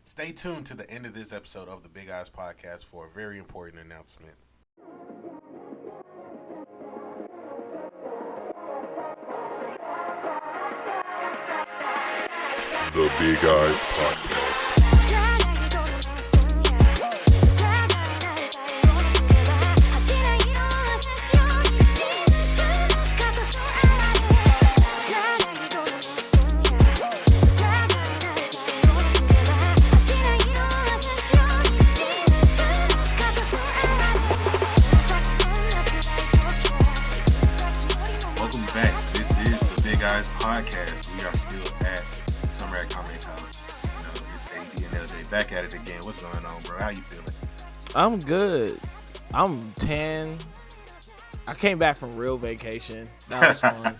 Stay tuned to the end of this episode of the Big Eyes Podcast for a very important announcement. The Big Eyes Podcast. Welcome back. This is the Big Eyes Podcast. We are still at Summer at Kame's house. It's AD and LJ back at it again. What's going on, bro? How you feeling? I'm good. I'm tan. I came back from real vacation. That was fun.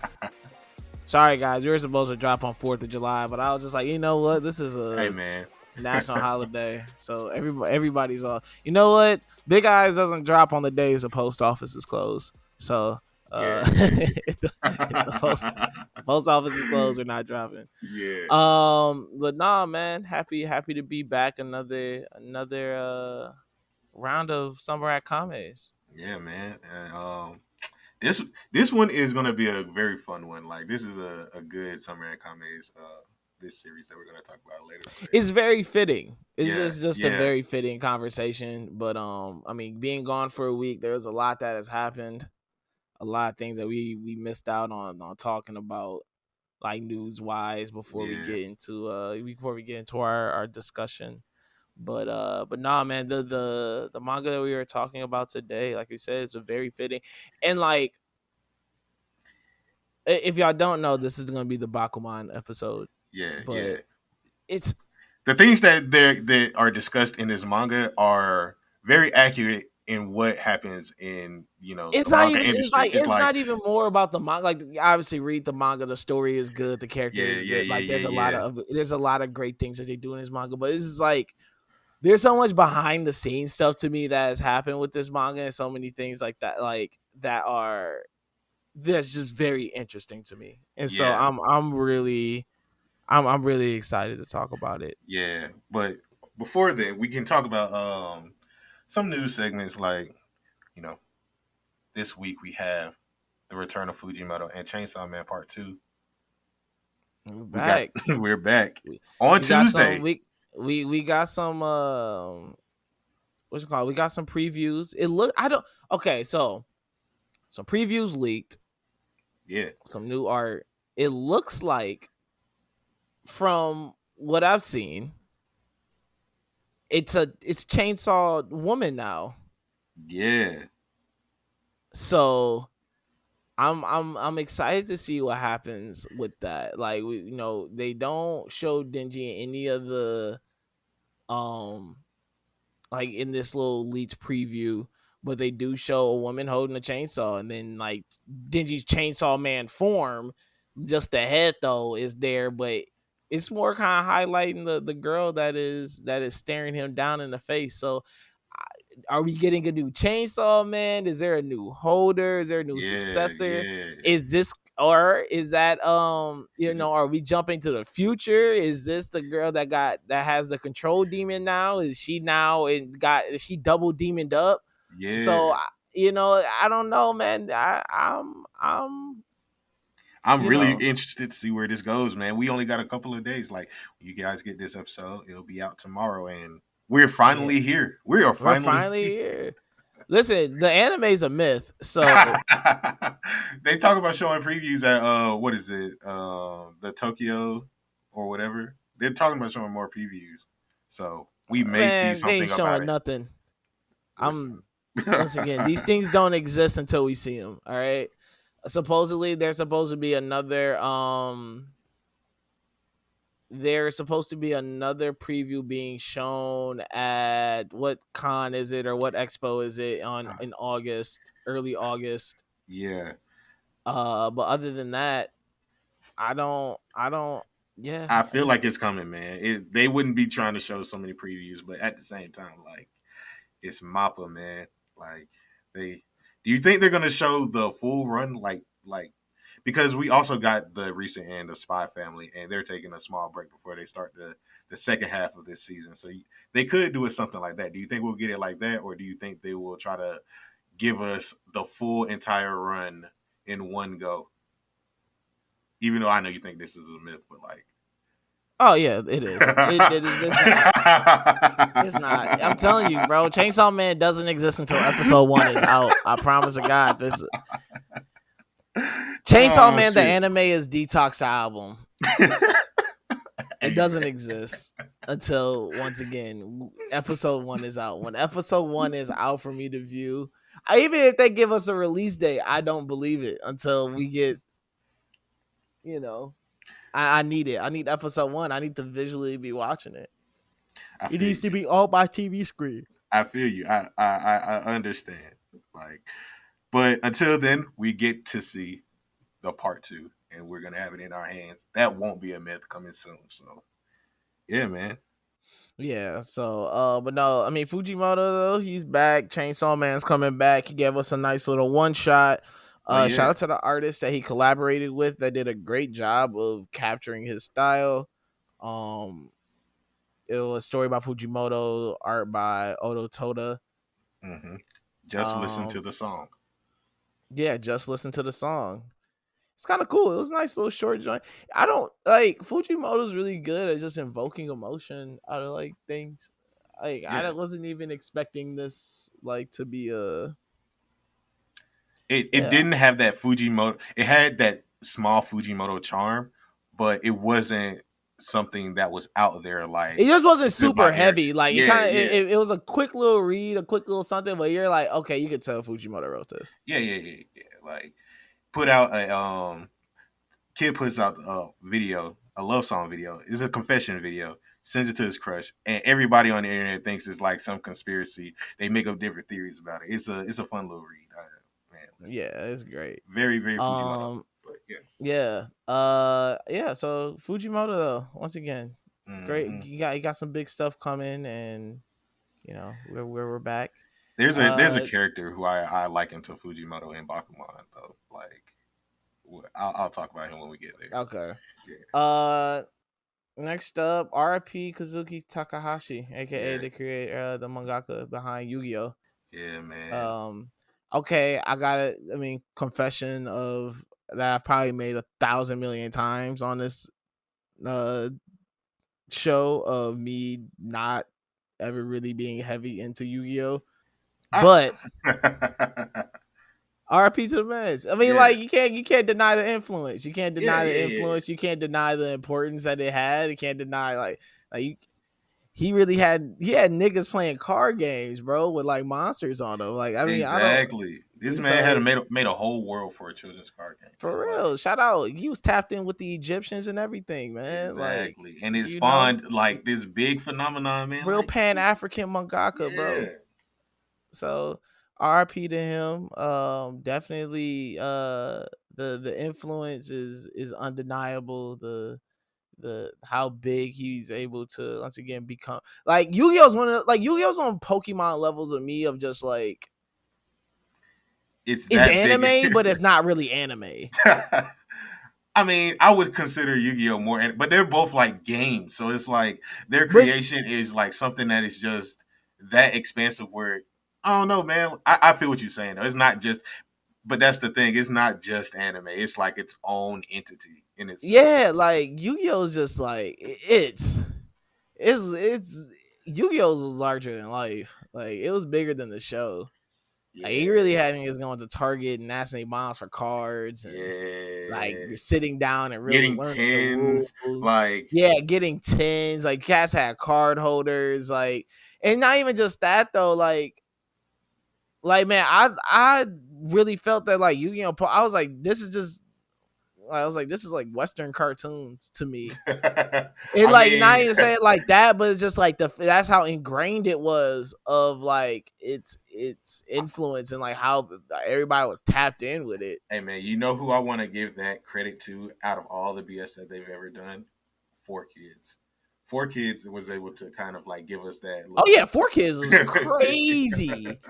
Sorry, guys. We were supposed to drop on 4th of July, but I was just like, you know what? This is Hey, a man. national holiday. So everybody's off. You know what? Big Eyes doesn't drop on the days the post office is closed. So Yeah. if the post office is closed, we're not dropping. Yeah. But nah, man. Happy to be back. Another round of Summer at Kame's. Yeah, man. And this one is gonna be a very fun one. Like this is a good Summer at Kame's this series that we're gonna talk about later. But It's very fitting. It's yeah, just a yeah, very fitting conversation. But I mean, being gone for a week, there's a lot that has happened. A lot of things that we missed out on talking about, like news wise, before we yeah, get into our discussion. But nah, man, the manga that we were talking about today, like you said, is a very fitting. And like, if y'all don't know, this is gonna be the Bakuman episode, yeah, yeah. but it's The things that are discussed in this manga are very accurate in what happens in it's the not manga even industry. It's it's like not even more about the manga. Like, obviously, read the manga. The story is good. The character yeah, is yeah, good. yeah, Like, yeah, yeah, there's a lot of great things that they do in this manga. But this is like, there's so much behind the scenes stuff to me that has happened with this manga, and so many things like that, that's just very interesting to me. And so yeah, I'm really excited to talk about it. yeah. But before then, we can talk about some news segments. Like you know, this week we have the return of Fujimoto and Chainsaw Man Part Two. We're We got back. we're back We, on we got some Tuesday. we got some what's it called? We got some previews. It look I don't okay, so some previews leaked, Yeah, some new art. It looks like, from what I've seen, it's Chainsaw Woman now. yeah, So I'm excited to see what happens with that. Like, they don't show Denji in any of the um like in this little leaked preview, but they do show a woman holding a chainsaw, and then like Denji's Chainsaw Man form, just the head though is there, but it's more kind of highlighting the girl that is staring him down in the face. So, are we getting a new Chainsaw Man? Is there a new holder? Is there a new yeah, successor? yeah. Is this, or is that, are we jumping to the future? Is this the girl that has the control demon now? Is she now is she double demoned up? So, Yeah, I don't know, man. I'm I'm you really know interested to see where this goes, man. We only got a couple of days. Like, you guys get this episode, it'll be out tomorrow, and we're yeah, finally here. We are we're finally finally here. Listen, the anime's a myth, here. so They talk about showing previews at what is it? The Tokyo or whatever. They're talking about showing more previews, so we may see man, they ain't something about showing it. nothing. Listen, I'm Once again, these things don't exist until we see them. All right. Supposedly, there's supposed to be another preview being shown at, what con is it, or what expo is it, in August, early August. yeah, But other than that, I don't. Yeah, I feel like it's coming, man. They wouldn't be trying to show so many previews, but at the same time, like it's Mappa, man. Like they, do you think they're gonna show the full run? Like because we also got the recent end of Spy Family, and they're taking a small break before they start the second half of this season. So they could do it something like that. Do you think we'll get it like that, or do you think they will try to give us the full entire run in one go? Even though I know you think this is a myth, but like, Oh yeah, it is. It is. It's not. It's not. I'm telling you, bro. Chainsaw Man doesn't exist until episode 1 is out. I promise to God. This Chainsaw oh Man, the shit. anime, is Detox album. It doesn't exist until, once again, episode 1 is out. When episode 1 is out for me to view, even if they give us a release date, I don't believe it until we get. You know, I need it. I need episode 1. I need to visually be watching it. I It feel needs to you. be on my TV screen. I feel you. I understand. Like, but until then, we get to see the part two, and we're gonna have it in our hands. That won't be a myth coming soon. So yeah, man. Yeah, so but no, I mean Fujimoto though, he's back. Chainsaw Man's coming back. He gave us a nice little one shot. Oh Shout yeah. out to the artist that he collaborated with that did a great job of capturing his style. Um it was a story by Fujimoto, art by Odo Toda. hmm Just listen to Um the song. yeah, just listen to the song. It's kind of cool. It was a nice little short joint. I don't like Fujimoto's really good at just invoking emotion out of like things. Like Yeah. wasn't even expecting this like to be a It yeah. didn't have that Fujimoto. It had that small Fujimoto charm, but it wasn't something that was out there It like just wasn't goodbye super Eric. heavy. Like it Yeah, kind of yeah, it was a quick little read, a quick little something, but you're like, okay, you could tell Fujimoto wrote this. yeah. Like put out a kid puts out a video, a love song video. It's a confession video. Sends it to his crush, and everybody on the internet thinks it's like some conspiracy. They make up different theories about it. It's a fun little read. Man, listen, Yeah, it's great. very Fujimoto. Um, But yeah, yeah, yeah. So Fujimoto though, once again, great. hmm You got some big stuff coming, and you know we're back. there's a Uh, character who I liken to Fujimoto in Bakuman though. Like I'll talk about him when we get there. okay. Yeah, Uh, next up, R.I.P. Kazuki Takahashi, aka yeah, the creator, the mangaka behind Yu-Gi-Oh. yeah, man. Um, okay, I got it. I mean, confession of that I've probably made 1,000,000,000 times on this uh show of me not ever really being heavy into Yu-Gi-Oh. I, But RP to the mess. I mean, yeah, like you can't deny the influence. You can't yeah, deny the yeah, yeah. influence. You can't deny the importance that it had. You can't deny like he really had niggas playing card games, bro, with like monsters on them. Like I mean, I don't. Exactly. This man So had made a whole world for a children's card game, man. for Like real, shout out. He was tapped in with the Egyptians and everything, man. Like exactly, and it you know, spawned like this big phenomenon, man. real Like Pan African mangaka, yeah, bro. So RP to him. Definitely the influence is undeniable. The how big he's able to once again become like Yu-Gi-Oh's one of like Yu-Gi-Oh's on Pokemon levels of me of just like it's it's that big. anime, but it's not really anime. I mean, I would consider Yu-Gi-Oh more, but they're both like games, so it's like their But creation is like something that is just that expansive. Where I don't know, man. I feel what you're saying. Though. It's not just, but that's the thing. It's not just anime. It's like its own entity in itself. yeah, like Yu-Gi-Oh is just like it's Yu-Gi-Oh was larger than life. Like it was bigger than the show. Like, he really Yeah, had niggas going to Target and asking their moms for cards and like yeah. sitting down and really Getting learning the tens, rules. like Yeah, getting tens. Like cats had card holders. Like, and not even just that though. Like man, I really felt that like Yu-Gi-Oh. I was like, this is just. I was like, this is like Western cartoons to me. It I like not mean, even say it like that, but it's just like that's how ingrained it was of like its influence and like how everybody was tapped in with it. hey man, you know who I want to give that credit to out of all the BS that they've ever done? Four Kids. Four Kids was able to kind of like give us that Oh little. yeah, Four Kids was crazy.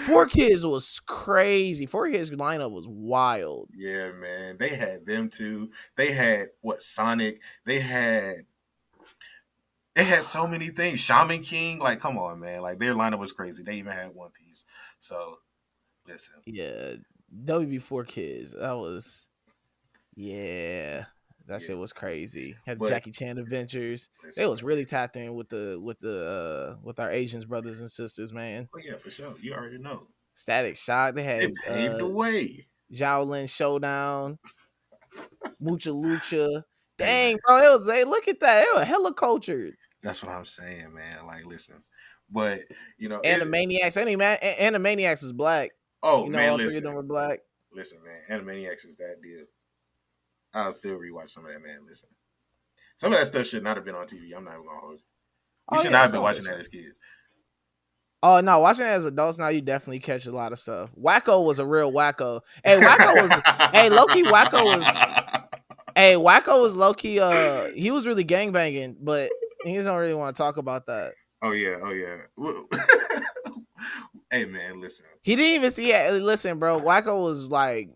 Four Kids was crazy. Four Kids lineup was wild. Yeah, man. They had them too. They had what Sonic. They had so many things. Shaman King. Like, come on, man. Like their lineup was crazy. They even had One Piece. So listen. Yeah, WB4 Kids. That was yeah. That Yeah. shit was crazy. Had But Jackie Chan Adventures. They listen, was man. really tapped in with our Asians brothers and sisters, man. Oh yeah, for sure. You already know. Static Shock. They They had paved the way. Shaolin Showdown, Mucha Lucha. Hey man. Dang, bro, it was hey, look at that. They were hella cultured. That's what I'm saying, man. Like, listen. But it. Animaniacs. Animaniacs was black. Oh You know, man, all three of listen. them were black. Listen, man. Animaniacs is that deal. I'll still rewatch some of that, man. Listen. Some of that stuff should not have been on TV. I'm not even gonna hold you. We Oh should not yeah, have been some of it. watching that as kids. Oh no, watching it as adults now, you definitely catch a lot of stuff. Wacko was a real wacko. Hey, Wacko was hey Loki. Wacko was low key. He was really gang banging, but he doesn't really want to talk about that. Oh yeah, oh yeah. Hey man, listen. He didn't even see it. Listen, bro, Wacko was like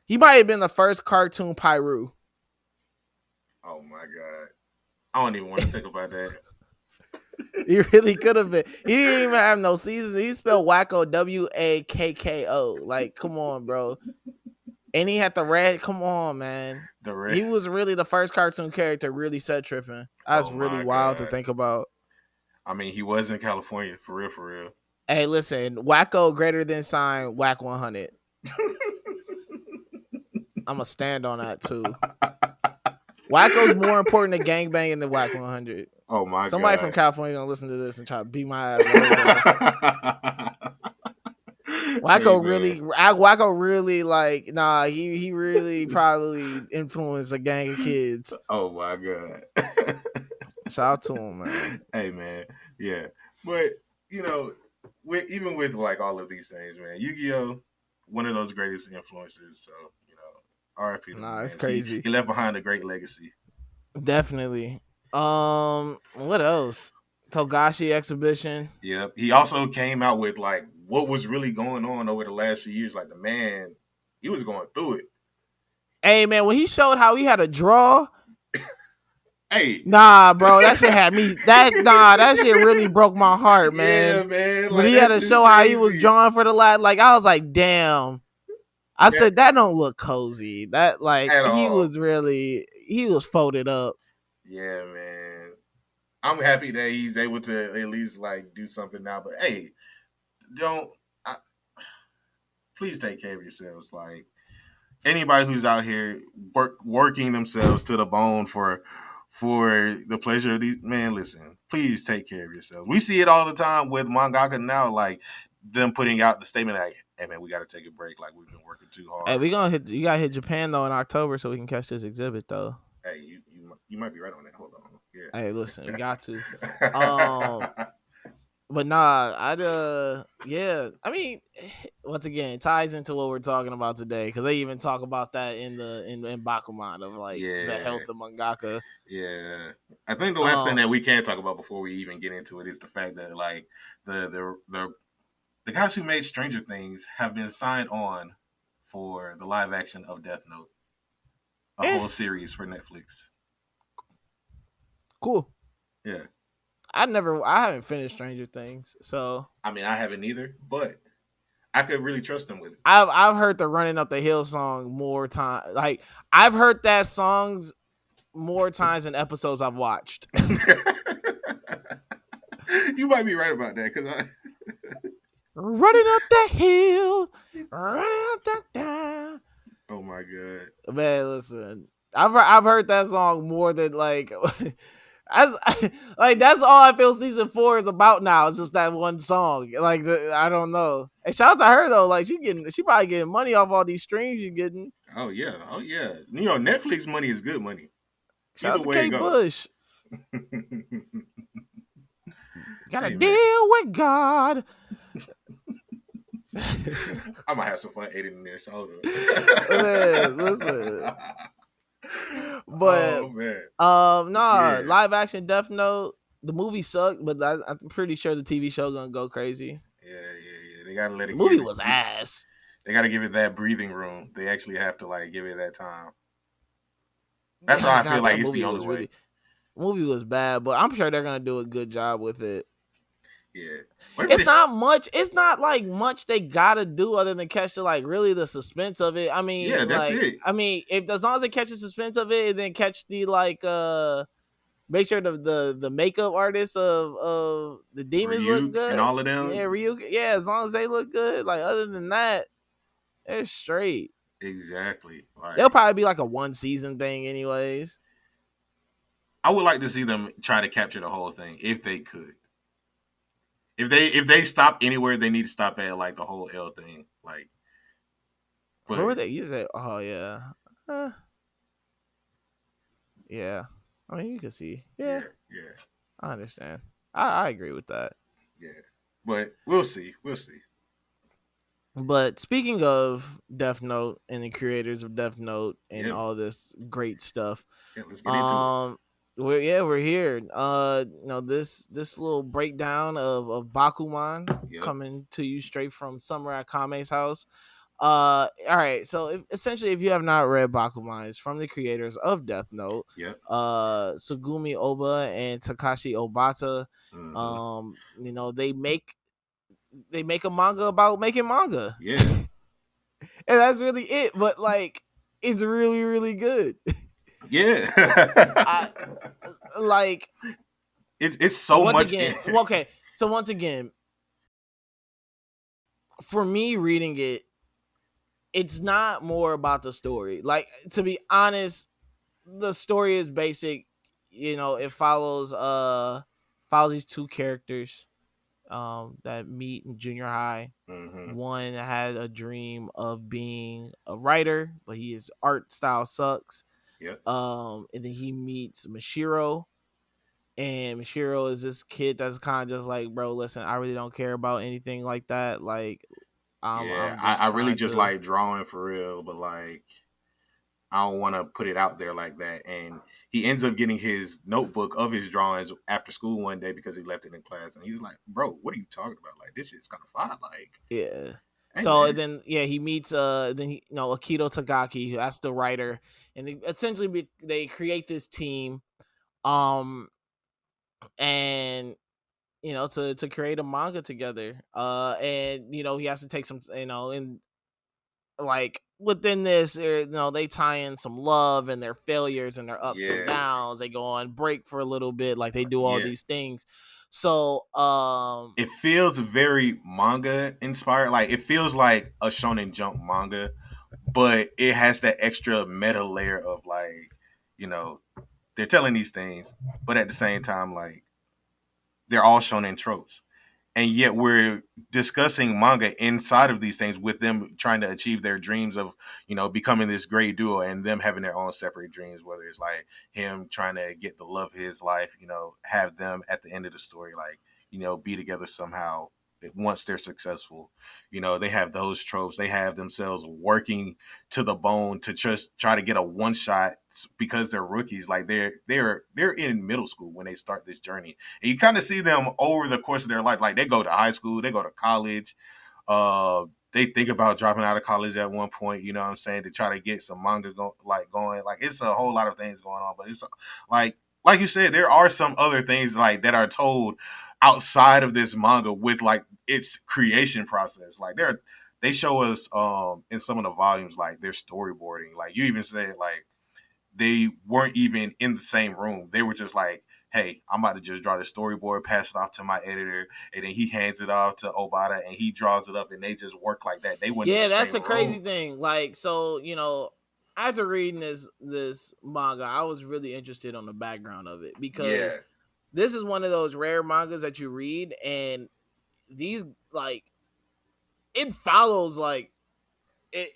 he might have been the first cartoon Pyru. Oh my god. I don't even want to think about that. He really could have been. He didn't even have no seasons. He spelled Wacko Wakko. Like, come on, bro. And he had the red. Come on, man. The red. He was really the first cartoon character really set tripping. That's Oh really my wild to god. think about. I mean, he was in California for real, for real. Hey, listen, Wacko greater than sign Whack 100. I'm gonna stand on that too. Wacko's more important to gangbanging than Whack 100. Oh my Somebody god. from California gonna listen to this and try to beat my ass. Wacko really like nah. He really probably influenced a gang of kids. Oh my god. Shout out to him, man. Hey man, yeah, but even with like all of these things, man, Yu-Gi-Oh, one of those greatest influences. So R.I.P. to the Nah, man. it's He, crazy. he left behind a great legacy. Definitely. What else? Togashi exhibition. Yep. He also came out with like what was really going on over the last few years. Like the man, he was going through it. Hey man, when he showed how he had a draw, Hey, nah, bro, that shit had me. That shit really broke my heart, yeah, man. man. When Like he had that to shit's show how he was crazy. drawing for the last, like I was like, damn. I That, said that don't look cozy. That like at he all. was folded up. Yeah, man. I'm happy that he's able to at least like do something now. But hey, don't. I, please take care of yourselves. Like anybody who's out here working themselves to the bone for the pleasure of these man, listen, please take care of yourselves. We see it all the time with mangaka now, like them putting out the statement like, hey man, we gotta take a break, like we've been working too Hey, hard. we gonna hit. You gotta hit Japan though in October so we can catch this exhibit though. Hey, you might be right on that. Hold on. Hey, listen, we got to. Yeah. But nah, yeah. I mean, once again, it ties into what we're talking about today because they even talk about that in Bakuman of like the Yeah. health of mangaka. Yeah. I think the last thing Um, that we can talk about before we even get into it is the fact that like the guys who made Stranger Things have been signed on for the live action of Death Note, a eh, whole series for Netflix. cool. Yeah. I haven't finished Stranger Things, so I mean, I haven't either, but I could really trust them with it. I've heard the Running Up the Hill song more time. Like I've heard that songs more times than episodes I've watched. You might be right about that because Running up the hill, running up the down. oh my god. Man, listen, I've heard that song more than like, as like that's all I feel season 4 is about now. It's just that one song. Like I don't know. And shout out to her though. Like she probably getting money off all these streams she's getting. Oh yeah. Oh yeah. Netflix money is good money. Shout Either out to way it Kate go. Bush. Gotta Hey man. deal with God. I might have some fun editing this. Hold Man, on. listen. But Oh man. nah, Yeah. live action Death Note. The movie sucked, but I'm pretty sure the TV show gonna go crazy. Yeah. gotta let The it movie give it. was ass. They gotta give it that breathing room. They actually have to like give it that time. That's why I feel God, like that it's movie the only was way. really movie was bad, but I'm sure they're gonna do a good job with it. Yeah. What if It's this? not much. It's not like much they gotta do other than catch the like really the suspense of it. Yeah, that's it. If as long as they catch the suspense of it and then catch the like make sure the makeup artists of the demons look Ryuk and good. all of Yeah, them. Ryuk. Yeah, as long as they look good. Like other than that, they're straight. Exactly. They'll Like probably be like a one season thing, anyways. I would like to see them try to capture the whole thing if they could. If they stop anywhere, they need to stop at like the whole L thing. Like, Where but were they? You say, oh yeah, uh, yeah. I mean, you can see. Yeah, yeah, yeah, I understand. I agree with that. yeah. But we'll see. We'll see. But speaking of Death Note and the creators of Death Note and Yeah, all this great stuff, yeah. Let's get into it. um, we're here. This little breakdown of Bakuman Yep, coming to you straight from Samurai Kame's house. All right. So essentially, if you have not read Bakuman, it's from the creators of Death Note, yep. Sugumi Oba and Takashi Obata. Mm-hmm. They make a manga about making manga, Yeah, and that's really it. But like, it's really really good. I yeah. like It's so once much. again. Well, okay, so once again, for me reading it, it's not more about the story. Like to be honest, the story is basic. It follows these two characters that meet in junior high. Mm-hmm. One had a dream of being a writer, but his art style sucks. Yep. And then he meets Mashiro, and Mashiro is this kid that's kind of just like, bro, listen, I really don't care about anything like that. Like, Yeah, I'm I, just I really trying just to. like drawing for real, but like I don't want to put it out there like that. And he ends up getting his notebook of his drawings after school one day because he left it in class, and he was like, "Bro, what are you talking about? Like this shit's kind of fun. Like, Yeah. hey So man, then, yeah, he meets Akito Tagaki, that's the writer, and they create this team, um, and to create a manga together, and he has to take some, and like within this, they tie in some love and their failures and their ups and yeah, downs. They go on break for a little bit, like they do all yeah." these things. So, It feels very manga inspired. Like it feels like a Shonen Jump manga, but it has that extra meta layer of like, you know, they're telling these things, but at the same time, like they're all shonen tropes. And yet we're discussing manga inside of these things with them trying to achieve their dreams of becoming this great duo and them having their own separate dreams, whether it's like him trying to get the love of his life, have them at the end of the story like be together somehow once they're successful. They have those tropes. They have themselves working to the bone to just try to get a one shot because they're rookies. Like they're in middle school when they start this journey, and you kind of see them over the course of their life. Like they go to high school, they go to college. They think about dropping out of college at one point. You know what I'm saying, to try to get some manga going. Like it's a whole lot of things going on, but it's like you said, there are some other things like that are told outside of this manga with like its creation process. Like they show us in some of the volumes like their storyboarding. Like you even said like they weren't even in the same room. They were just like, hey, I'm about to just draw the storyboard, pass it off to my editor, and then he hands it off to Obata and he draws it up and they just work like that. They weren't in yeah, the that's same a crazy room. thing. Like, so after reading this manga, I was really interested on the background of it Yeah. because this is one of those rare mangas that you read, and these like it follows like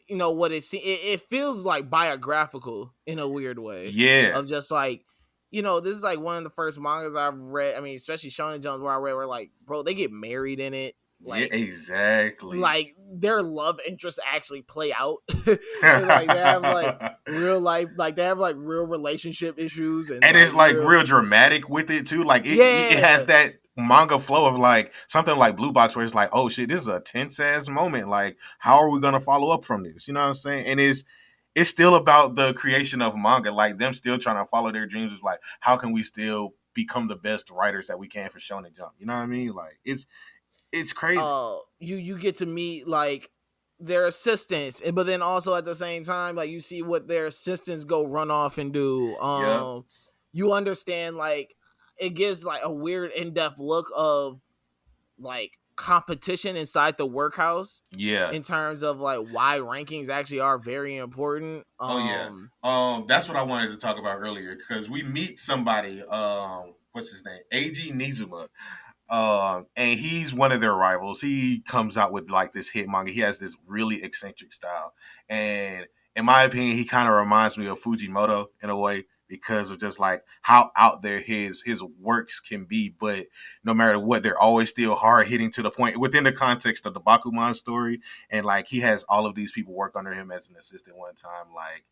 what it feels like biographical in a weird way Yeah. of just like this is like one of the first mangas I've read. I mean, especially Shonen Jump where I read where like, bro, they get married in it. Yeah, exactly. Like their love interests actually play out. And like they have like real life, like they have like real relationship issues and And like it's like real, real dramatic with it too. Like it has yeah, that manga flow of like something like Blue Box where it's like, oh shit, this is a tense ass moment. Like, how are we gonna follow up from this? You know what I'm saying? And it's still about the creation of manga, like them still trying to follow their dreams. Is like, how can we still become the best writers that we can for Shonen Jump? You know what I mean? Like, it's crazy. You get to meet like their assistants, but then also at the same time, like you see what their assistants go run off and do. Yep. You understand like it gives like a weird in-depth look of like competition inside the workhouse Yeah. in terms of like why rankings actually are very important. Oh yeah. That's what I wanted to talk about earlier because we meet somebody. What's his name? Ag Nizuma. And he's one of their rivals. He comes out with like this hit manga. He has this really eccentric style, and in my opinion, he kind of reminds me of Fujimoto in a way because of just like how out there his works can be. But no matter what, they're always still hard hitting to the point within the context of the Bakuman story. And like he has all of these people work under him as an assistant one time. Like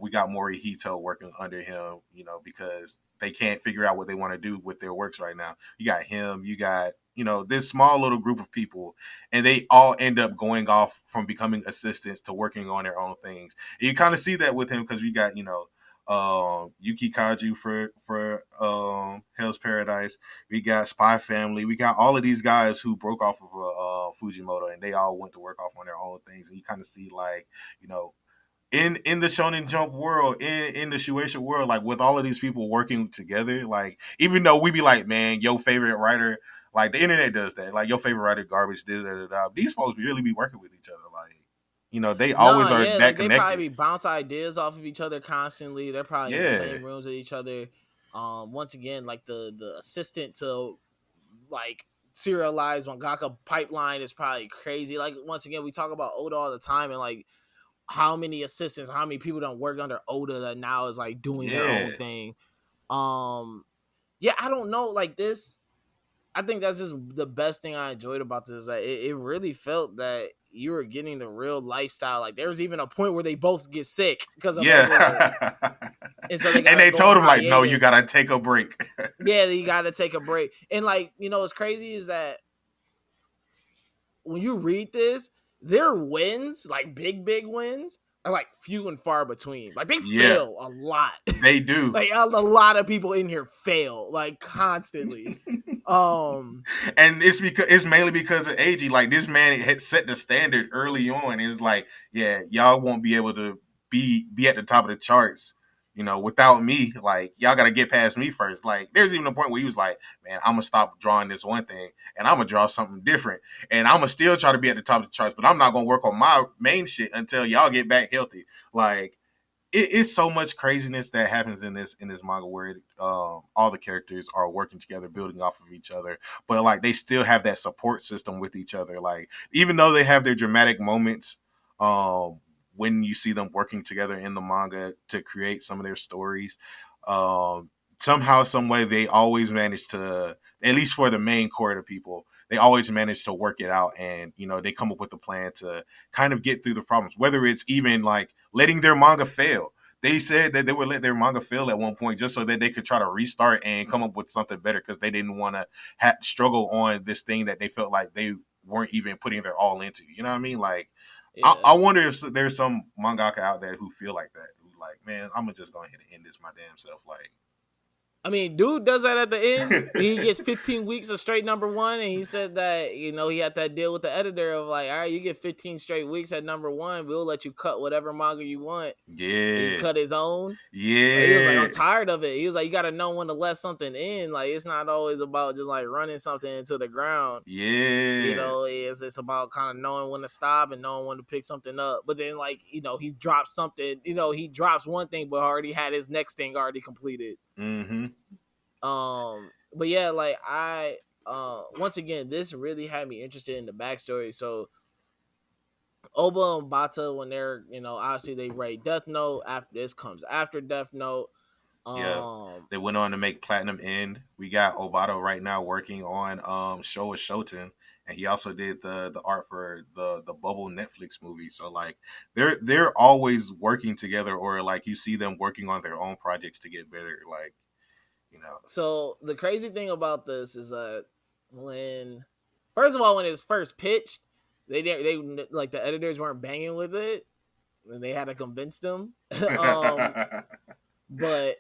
we got Morihito working under him, you know, because they can't figure out what they want to do with their works right now. You got him, you got, you know, this small little group of people, and they all end up going off from becoming assistants to working on their own things. And you kind of see that with him because we got, you know, Yuki Kaju for Hell's Paradise. We got Spy Family. We got all of these guys who broke off of Fujimoto, and they all went to work off on their own things. And you kind of see like, you know, in the Shonen Jump world, in the Shueisha world, like with all of these people working together, like even though we be like, man, your favorite writer, like the internet does that, like your favorite writer garbage, these folks really be working with each other, like you know, they always No, are yeah, that like they connected. probably bounce ideas off of each other constantly. They're probably in the Yeah, same rooms with each other. Once again, like the assistant to like serialized mangaka pipeline is probably crazy. Like once again, we talk about Oda all the time, and like how many assistants, how many people don't work under Oda that now is like doing their own yeah, thing. Um, yeah, I don't know, like this. I think that's just the best thing I enjoyed about this. That it really felt that you were getting the real lifestyle. Like there was even a point where they both get sick because of overwork, yeah. and so they And gotta they go on told him like, no, you hiatus. gotta take a break. Yeah, you gotta take a break. And like what's crazy is that when you read this, their wins, like big wins, are like few and far between. Like they Yeah, fail a lot. they do. Like a lot of people in here fail like constantly. Um, And it's mainly because of AG. Like this man had set the standard early on. It's like, yeah, y'all won't be able to be at the top of the charts, you know, without me. Like y'all got to get past me first. Like there's even a point where he was like, man, I'm gonna stop drawing this one thing and I'm gonna draw something different, and I'm gonna still try to be at the top of the charts, but I'm not gonna work on my main shit until y'all get back healthy. Like it's so much craziness that happens in this manga where all the characters are working together, building off of each other, but like they still have that support system with each other. Like even though they have their dramatic moments, um, when you see them working together in the manga to create some of their stories, um, somehow, some way, they always manage to, at least for the main core of the people, they always manage to work it out, and you know they come up with a plan to kind of get through the problems, whether it's even like letting their manga fail. They said that they would let their manga fail at one point just so that they could try to restart and come up with something better because they didn't want to struggle on this thing that they felt like they weren't even putting their all into. You know what I mean? Like, yeah. I wonder if there's some mangaka out there who feel like that. Who like, man, I'm gonna just go ahead and end this my damn self. Like, I mean, dude does that at the end. He gets 15 weeks of straight number one, and he said that he had that deal with the editor of like, all right, you get 15 straight weeks at number one. We'll let you cut whatever manga you want. And he yeah, cut his own. He was like, yeah, I'm tired of it. He was like, you got to know when to let something in. Like, it's not always about just like running something into the ground. yeah. It's about kind of knowing when to stop and knowing when to pick something up. But then, like, he drops something. He drops one thing, but already had his next thing already completed. Mm-hmm. But yeah, like once again, this really had me interested in the backstory. So Oba and Bata, when they're obviously they write Death Note. After this comes after Death Note. Yeah. Um, They went on to make Platinum End. We got Obata right now working on Showa Shoten, and he also did the art for the Bubble Netflix movie. So like they're always working together, or like you see them working on their own projects to get better. Like you know. So the crazy thing about this is that when, first of all, when it was first pitched, they like the editors weren't banging with it, and they had to convince them. um, but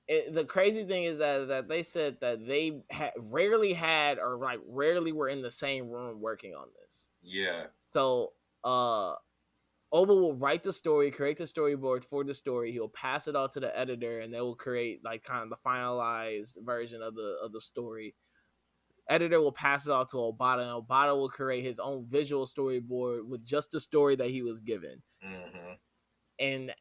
the crazy thing is that they said that they rarely had, or like rarely were in the same room working on this. Yeah. So Oba will write the story, create the storyboard for the story. He'll pass it all to the editor, and they will create like kind of the finalized version of the story. Editor will pass it all to Obata, and Obata will create his own visual storyboard with just the story that he was given. Mm-hmm. And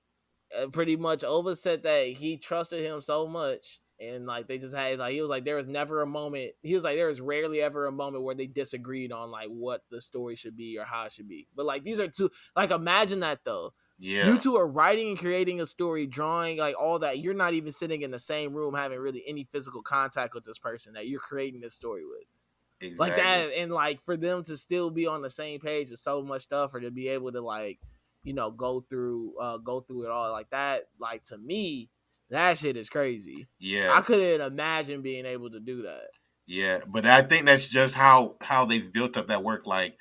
pretty much Ova said that he trusted him so much, and like they just had like, he was like, there was never a moment, he was like, there was rarely ever a moment where they disagreed on like what the story should be or how it should be. But like these are two, like imagine that though, you Yeah. two are writing and creating a story, drawing, like all that, you're not even sitting in the same room having really any physical contact with this person that you're creating this story with, like Exactly. that. And like for them to still be on the same page with so much stuff, or to be able to like, go through it all like that, like to me, that shit is crazy. I Yeah. couldn't imagine being able to do that. Yeah. But I think that's just how they've built up that work. Like,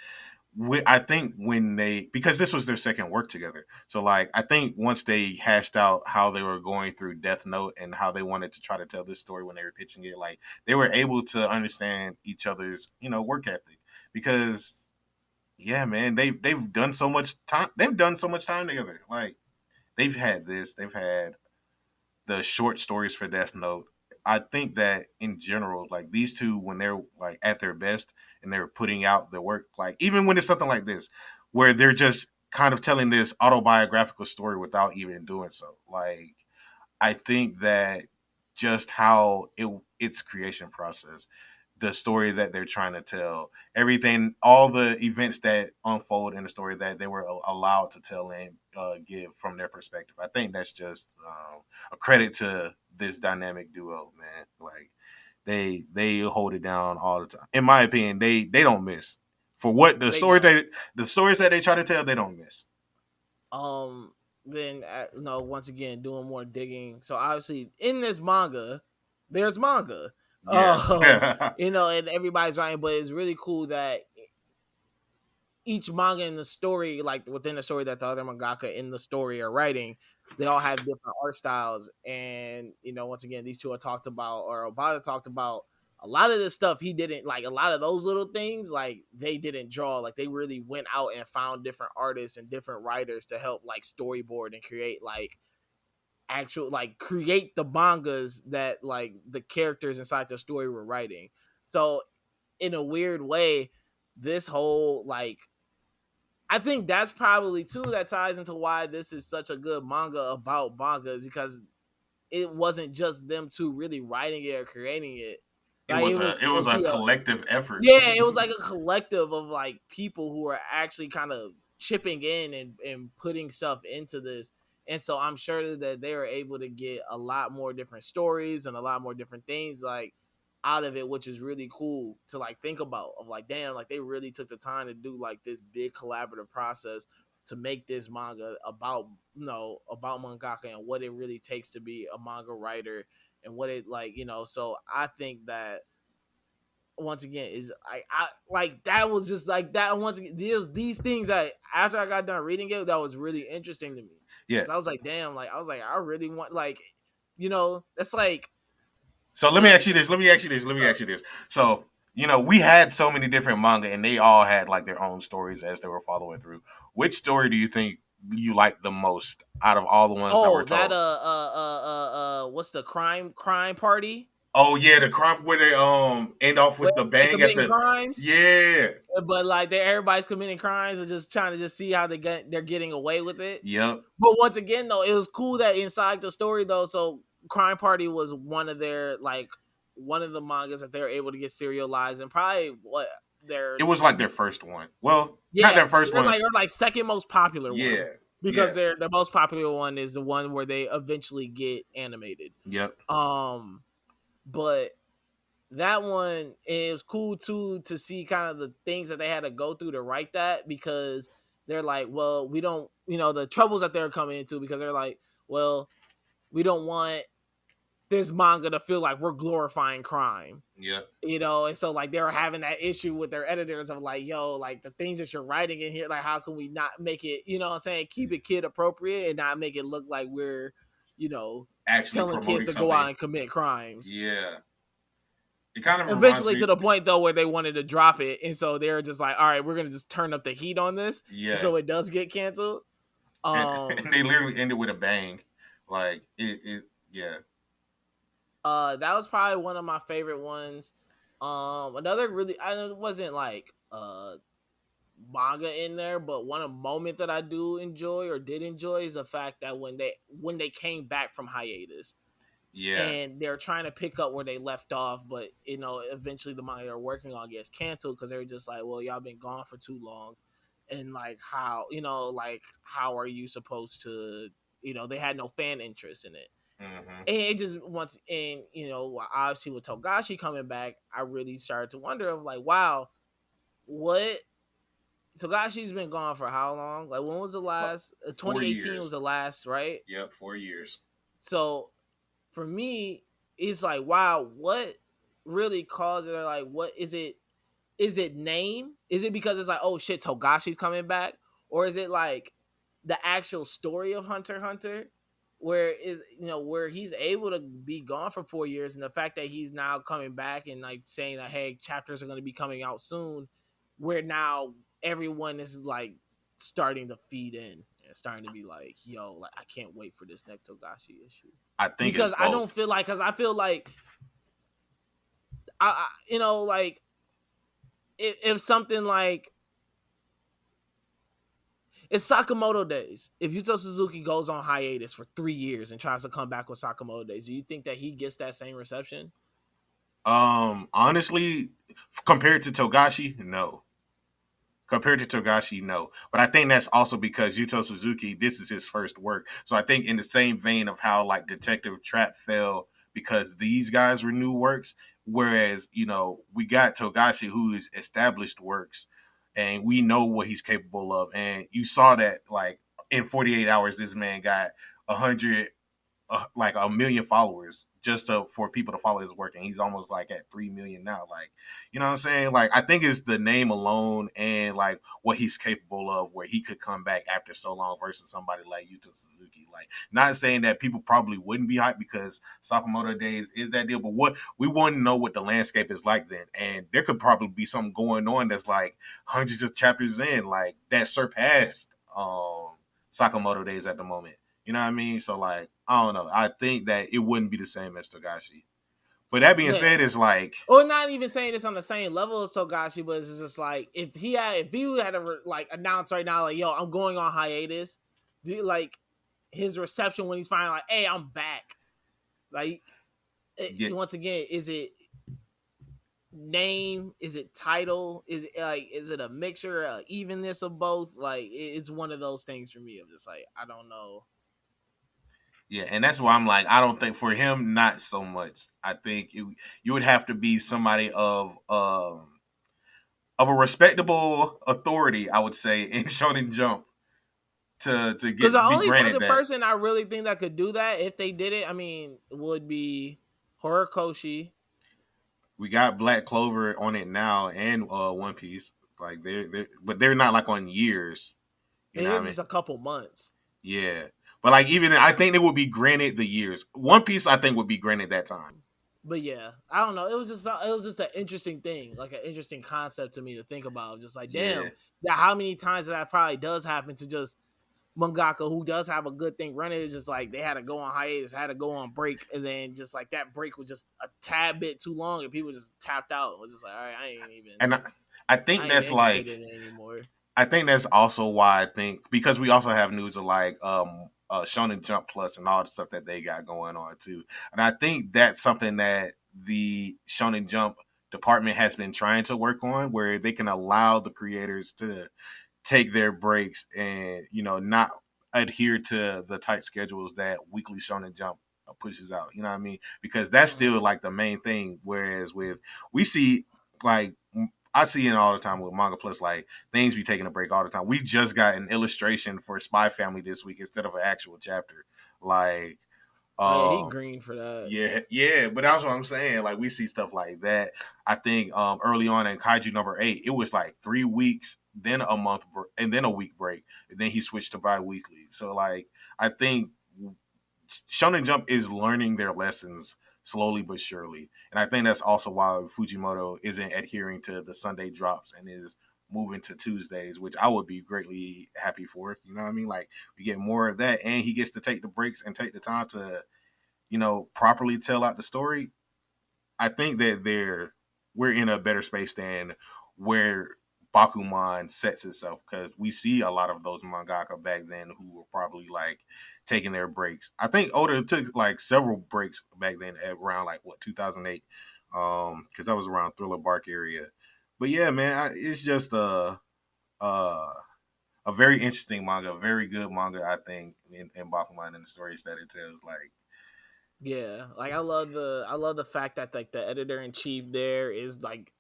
I think when they, because this was their second work together, so like I think once they hashed out how they were going through Death Note and how they wanted to try to tell this story when they were pitching it, like they were able to understand each other's work ethic. Because yeah, man, they've done so much time, together. Like they've had the short stories for Death Note. I think that in general, like these two, when they're like at their best and they're putting out the work, like even when it's something like this, where they're just kind of telling this autobiographical story without even doing so. Like I think that just how its creation process, the story that they're trying to tell, everything, all the events that unfold in the story that they were allowed to tell and give from their perspective. I think that's just a credit to this dynamic duo, man. Like they hold it down all the time. In my opinion, they don't miss for what They don't. the stories that they try to tell. They don't miss. um then no, once again doing more digging, so obviously in this manga there's manga. Yeah. And everybody's writing, but it's really cool that each manga in the story, like within the story that the other mangaka in the story are writing, they all have different art styles. And once again, these two are talked about, or Obata talked about a lot of this stuff. He didn't like a lot of those little things, like they didn't draw. Like they really went out and found different artists and different writers to help like storyboard and create like actual, like create the mangas that like the characters inside the story were writing. So in a weird way, this whole like, I think that's probably too that ties into why this is such a good manga about manga, is because it wasn't just them two really writing it or creating it. Like it was It was a actually a, collective effort. yeah, it was like a collective of like people who are actually kind of chipping in and putting stuff into this. And so I'm sure that they were able to get a lot more different stories and a lot more different things like out of it, which is really cool to like think about, of like, damn, like they really took the time to do like this big collaborative process to make this manga about about mangaka and what it really takes to be a manga writer, and what it like, so I think that once again is I like that was just like that. Once again, these things that after I got done reading it, that was really interesting to me, Yeah. because I was like, damn, like I was like, I really want, like, that's like So let me the ask you this. Let me ask you this. Let me ask you this. So, we had so many different manga and they all had like their own stories as they were following through. Which story do you think you like the most out of all the ones that were that told? what's the crime party Oh yeah, the crime where they end off where with the they bang at committing the crimes, yeah. but like everybody's committing crimes and just trying to just see how they're getting away with it. Yep. But once again, though, it was cool that inside the story, though, so Crime Party was one of their like one of the mangas that they were able to get serialized, and probably what their It was like their first one. Well, not yeah, their first one. they're like second most popular one, Yeah. because Yeah. their most popular one is the one where they eventually get animated. Yep. Um, but that one, it was cool too to see kind of the things that they had to go through to write that, because they're like, well, we don't, the troubles that they're coming into, because they're like, well, we don't want this manga to feel like we're glorifying crime. Yeah. And so like they were having that issue with their editors of like, yo, like the things that you're writing in here, like how can we not make it, what I'm saying, keep it kid appropriate and not make it look like we're, you know, Actually telling kids promoting to go out something. and commit crimes. Yeah. It kind of reminds Eventually me. to the point though where they wanted to drop it, and so they're just like, all right, we're gonna just turn up the heat on this, Yeah. so it does get canceled. And they literally ended with a bang. Like it yeah. That was probably one of my favorite ones. Another really, I wasn't like manga in there, but one moment that I do enjoy or did enjoy is the fact that when they came back from hiatus Yeah. and they're trying to pick up where they left off, but eventually the manga they're working on gets canceled because they're just like, well, y'all been gone for too long, and like how are you supposed to, they had no fan interest in it. Mm-hmm. And it just once, and obviously with Togashi coming back, I really started to wonder of like, wow, what Togashi's been gone for how long? Like, when was the last? 2018 was 4 years. the last, right? Yep, 4 years. So for me, it's like, wow, what really caused it? Like, what is it? Is it name? Is it because it's like, oh shit, Togashi's coming back, or is it like the actual story of Hunter x Hunter, where is where he's able to be gone for 4 years, and the fact that he's now coming back and like saying that hey, chapters are going to be coming out soon, where now everyone is like starting to feed in and starting to be like, yo, like I can't wait for this next Togashi issue I think it's because I don't both. feel like because I feel like like if something like it's Sakamoto Days. If Yuto Suzuki goes on hiatus for 3 years and tries to come back with Sakamoto Days, do you think that he gets that same reception? Honestly, compared to Togashi, no. Compared to Togashi, no. But I think that's also because Yuto Suzuki, this is his first work. So I think in the same vein of how like Detective Trap fell because these guys were new works, whereas, we got Togashi who is established works and we know what he's capable of. And you saw that like in 48 hours, this man got 100 like a million followers just for people to follow his work, and he's almost like at 3 million now. Like, you know what I'm saying? Like, I think it's the name alone and like what he's capable of, where he could come back after so long versus somebody like Yuta Suzuki. Like, not saying that people probably wouldn't be hyped because Sakamoto Days is that deal, but what we want to know what the landscape is like then, and there could probably be something going on that's like hundreds of chapters in, like that surpassed Sakamoto Days at the moment. You know what I mean? So like, I don't know. I think that it wouldn't be the same as Togashi. But that being Yeah. said, it's like, Or not even saying it's on the same level as Togashi, but it's just like if he had to like announce right now, like, yo, I'm going on hiatus, like his reception when he's finally like, hey, I'm back. Like, yeah, once again, is it name? Is it title? Is it a mixture, evenness of both? Like, it's one of those things for me. I'm just like, I don't know. yeah, and that's why I'm like, I don't think for him, not so much. I think you would have to be somebody of a respectable authority, I would say, in Shonen Jump to Because the get be only granted other that. person I really think that could do that if they did it, I mean, would be Horikoshi. We got Black Clover on it now and One Piece. Like but they're not like on years. You know what They're I mean? just a couple months. Yeah. But like even I think they would be granted the years. One Piece I think would be granted that time. But yeah, I don't know. It was just an interesting thing, like an interesting concept to me to think about. Just like, Yeah. damn, that how many times that probably does happen to just mangaka who does have a good thing running. It's just like they had to go on hiatus, had to go on break, and then just like that break was just a tad bit too long, and people just tapped out. It was just like, all right, And I think I ain't that's interested like in it anymore. I think that's also why I think because we also have news of like Shonen Jump Plus and all the stuff that they got going on too. And I think that's something that the Shonen Jump department has been trying to work on where they can allow the creators to take their breaks and not adhere to the tight schedules that Weekly Shonen Jump pushes out. You know what I mean? Because that's Mm-hmm. still like the main thing. Whereas with we see like I see it all the time with Manga Plus, like things be taking a break all the time. We just got an illustration for Spy Family this week instead of an actual chapter. Like Oh yeah, he Um, green for that. yeah, yeah, but that's what I'm saying. Like we see stuff like that. I think early on in Kaiju number 8, it was like 3 weeks, then a month, and then a week break, and then he switched to bi-weekly. So like I think Shonen Jump is learning their lessons slowly but surely, and I think that's also why Fujimoto isn't adhering to the Sunday drops and is moving to Tuesdays, which I would be greatly happy for. You know what I mean? Like we get more of that, and he gets to take the breaks and take the time to properly tell out the story. I think that we're in a better space than where Bakuman sets itself, because we see a lot of those mangaka back then who were probably like taking their breaks. I think Oda took like several breaks back then at around like what 2008, because that was around Thriller Bark area. But yeah, man, it's just a a very interesting manga, a very good manga. I think in Bakuman and the stories that it tells, like Yeah, like I love the fact that like the editor in chief there is like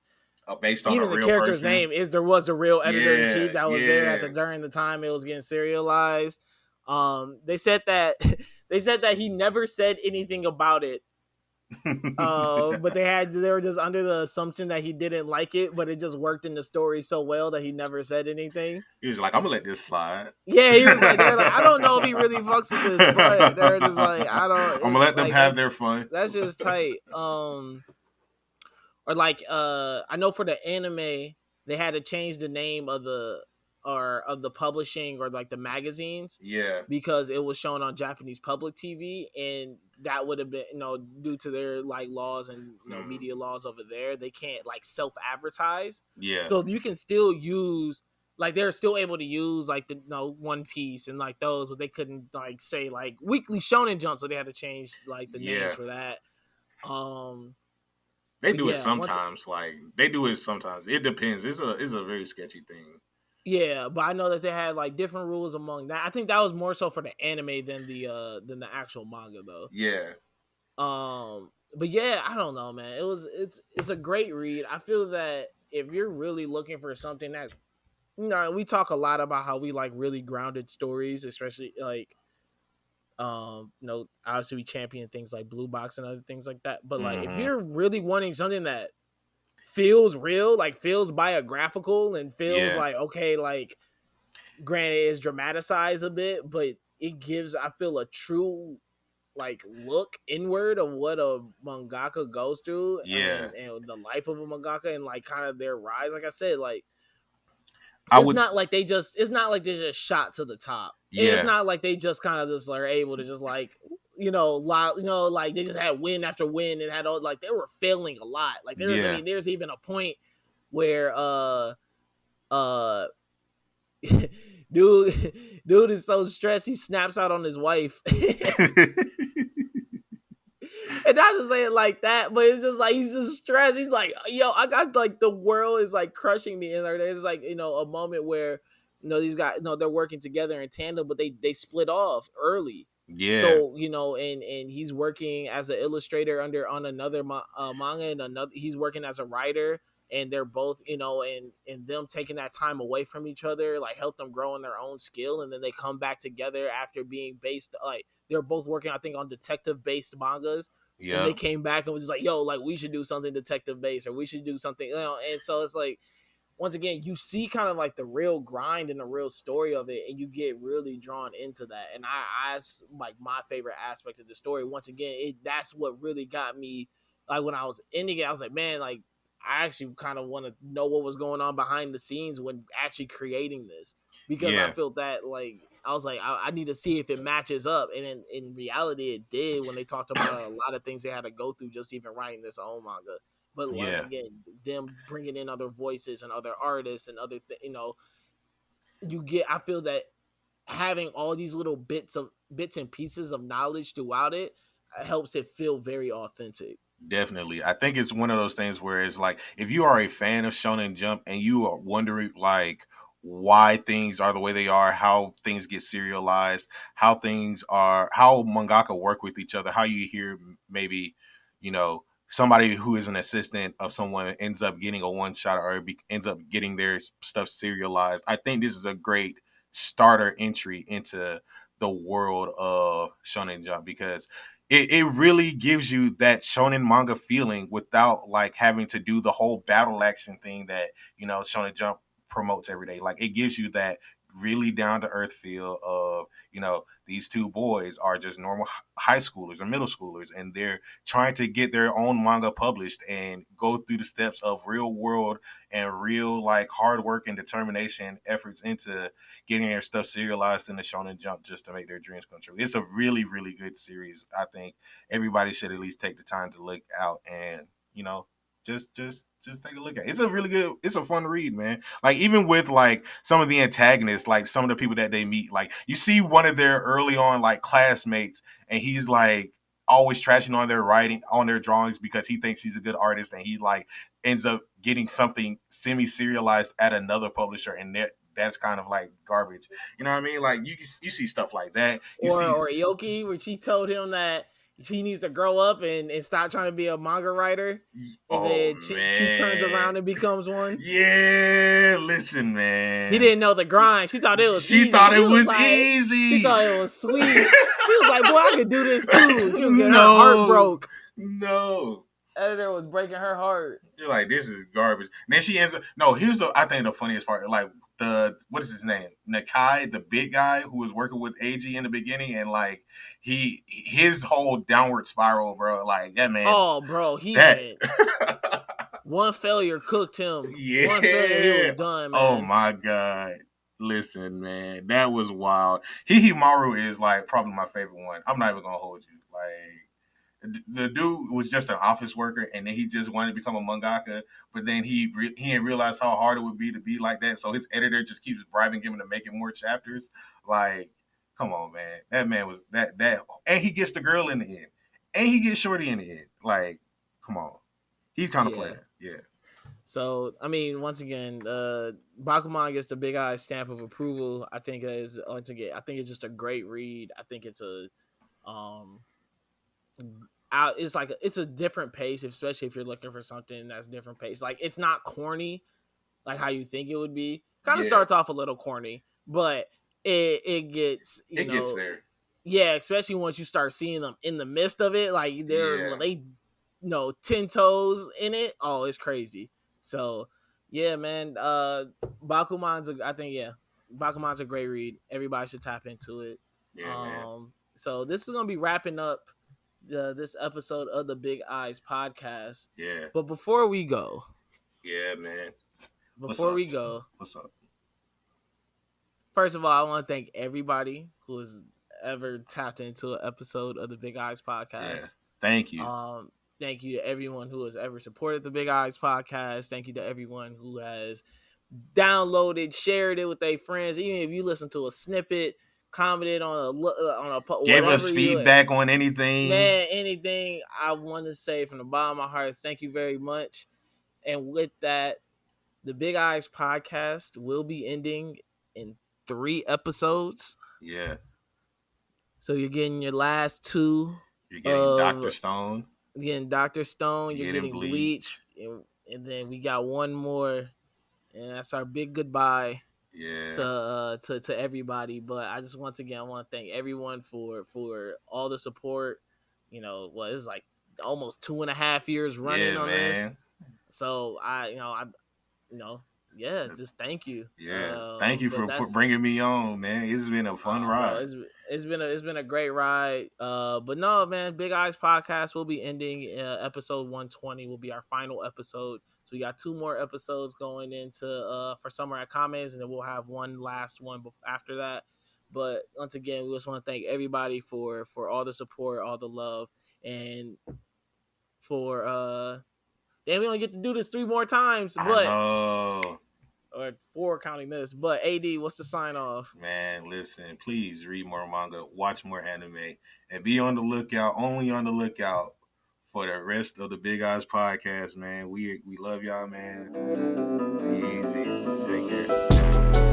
based on a even the real character's person. name is there was the real editor in Yeah, chief that was there at yeah. the during the time it was getting serialized. They said that they said that he never said anything about it. But they were just under the assumption that he didn't like it, but it just worked in the story so well that he never said anything. He was like, I'm gonna let this slide. Yeah, he was like, they're like, I don't know if he really fucks with this, but they're just like, I don't, I'm gonna it, let them like have their fun. that's just tight. Or like I know for the anime they had to change the name of the or of the publishing or like the magazines Yeah. because it was shown on Japanese public TV, and that would have been due to their like laws and Mm, media laws over there, they can't like self advertise. yeah. So you can still use like they're still able to use like the One Piece and like those, but they couldn't like say like Weekly Shonen Jump, so they had to change like the names Yeah. for that. Um, They but do it yeah, once sometimes. Like they do it sometimes. It depends. It's a very sketchy thing. Yeah, but I know that they had like different rules among that. I think that was more so for the anime than the actual manga though. Yeah. But yeah, I don't know, man. It's a great read. I feel that if you're really looking for something that we talk a lot about how we like really grounded stories, especially like obviously we champion things like Blue Box and other things like that. But like if Hmm. you're really wanting something that feels real, like feels biographical and feels Yeah. like okay, like granted it's dramatized a bit, but it gives I feel a true like look inward of what a mangaka goes through Yeah. and the life of a mangaka and like kind of their rise. Like I said, like I would. it's not like they just shot to the top. It's Yeah. not like they just kind of just are able to just like like they just had win after win and had all like they were failing a lot. Like Yeah. there's even a point where uh dude dude is so stressed he snaps out on his wife. And not to say it like that, but it's just like he's just stressed. He's like, yo, I got like the world is like crushing me. And there's like, a moment where these guys they're working together in tandem, but they split off early. Yeah. So, and he's working as an illustrator on another manga, and another he's working as a writer, and they're both, and them taking that time away from each other, like help them grow in their own skill, and then they come back together after being based like they're both working, I think, on detective based mangas, and they Yep. came back and was just like, yo, like we should do something detective based or we should do something, and so it's like once again you see kind of like the real grind and the real story of it, and you get really drawn into that. And I like my favorite aspect of the story, once again, that's what really got me. Like when I was ending it, I was like, man, like I actually kind of want to know what was going on behind the scenes when actually creating this, because I Yeah. felt that like I was like, I need to see if it matches up. And in reality, it did when they talked about a lot of things they had to go through just even writing this own manga. But once Yeah. again, them bringing in other voices and other artists and you get, I feel that having all these little bits and pieces of knowledge throughout it helps it feel very authentic. Definitely. I think it's one of those things where it's like if you are a fan of Shonen Jump and you are wondering like why things are the way they are, how things get serialized, how mangaka work with each other, how you hear maybe, somebody who is an assistant of someone ends up getting a one shot or ends up getting their stuff serialized. I think this is a great starter entry into the world of Shonen Jump because it really gives you that shonen manga feeling without like having to do the whole battle action thing that Shonen Jump promotes every day. Like it gives you that really down to earth feel of these two boys are just normal high schoolers or middle schoolers, and they're trying to get their own manga published and go through the steps of real world and real like hard work and determination efforts into getting their stuff serialized in the Shonen Jump just to make their dreams come true. It's a really, really good series. I think everybody should at least take the time to look out and just take a look at it. It's a really good, it's a fun read, man. Like even with like some of the antagonists, like some of the people that they meet, like you see one of their early on like classmates, and he's like always trashing on their writing, on their drawings because he thinks he's a good artist, and he like ends up getting something semi serialized at another publisher, and that's kind of like garbage. You know what I mean? Like you see stuff like that. You see, Or Yoki, where she told him that she needs to grow up and stop trying to be a manga writer, and oh then she turns man, around and becomes one. yeah. Listen, She man. didn't know the grind. She thought it was She easy. thought it He was was like, she easy. thought it was sweet. He was like, boy, I could do this too. She was getting her heart No, broke. no. Editor was breaking her heart. You're like, this is garbage. And then she ends up. No, here's the. I think the funniest part. Like what is his name? Nakai, the big guy who was working with AG in the beginning, and like his whole downward spiral, bro. Like that man. Oh, bro, he That. went. One failure cooked him. One failure, he was Yeah. done, Oh man. my god. Listen, man, that was wild. Hihimaru is like probably my favorite one. I'm not even gonna hold you. Like the dude was just an office worker, and then he just wanted to become a mangaka. But then he didn't realize how hard it would be to be like that. So his editor just keeps bribing him to making more chapters. Like, come on, man. That man was that, and he gets the girl in the end, and he gets Shorty in the end. Like, come on, he's kind of Yeah. playing. Yeah. So I mean, once again, Bakuman gets the big eye stamp of approval. I think once again, I think it's just a great read. I think it's a um out. It's like it's a different pace, especially if you're looking for something that's different pace. Like it's not corny like how you think it would be. Kind of Yeah. starts off a little corny, but it gets It gets there. yeah, especially once you start seeing them in the midst of it, like Yeah. they 10 toes in it. Oh, it's crazy. So yeah, man. I think yeah, Bakuman's a great read. Everybody should tap into it. Yeah, man. So this is gonna be wrapping up this episode of the Big Eyes podcast. Yeah. But before we go, Yeah, man. What's before up? we go, What's up? first of all, I want to thank everybody who has ever tapped into an episode of the Big Eyes podcast. Yeah. Thank you. Thank you to everyone who has ever supported the Big Eyes podcast. Thank you to everyone who has downloaded, shared it with their friends. Even if you listen to a snippet, commented on a Gave whatever us feedback on anything. man, anything. I want to say from the bottom of my heart, thank you very much. And with that, the Big Eyes podcast will be ending in 3 episodes. Yeah. So you're getting your last 2 You're getting Dr. Stone. You're getting Dr. Stone. You're getting getting Bleach. And then we got one more. And that's our big goodbye Yeah. to everybody. But I just once again I want to thank everyone for all the support. It's like almost 2.5 years running on this. So just thank you. Yeah, thank you for bringing me on, man. It's been a fun ride. Bro, it's been a great ride. But no, man, Big Eyes podcast will be ending. Episode 120 will be our final episode. So we got 2 more episodes going into for Summer at Comments, and then we'll have one last one after that. But once again, we just want to thank everybody for all the support, all the love, and for damn, we only get to do this 3 more times, but I know. Or 4 counting this. But AD, what's the sign off? Man, listen, please read more manga, watch more anime, and be on the lookout, only on the lookout for the rest of the Big Eyes podcast, man. We love y'all, man. Be easy. Take care.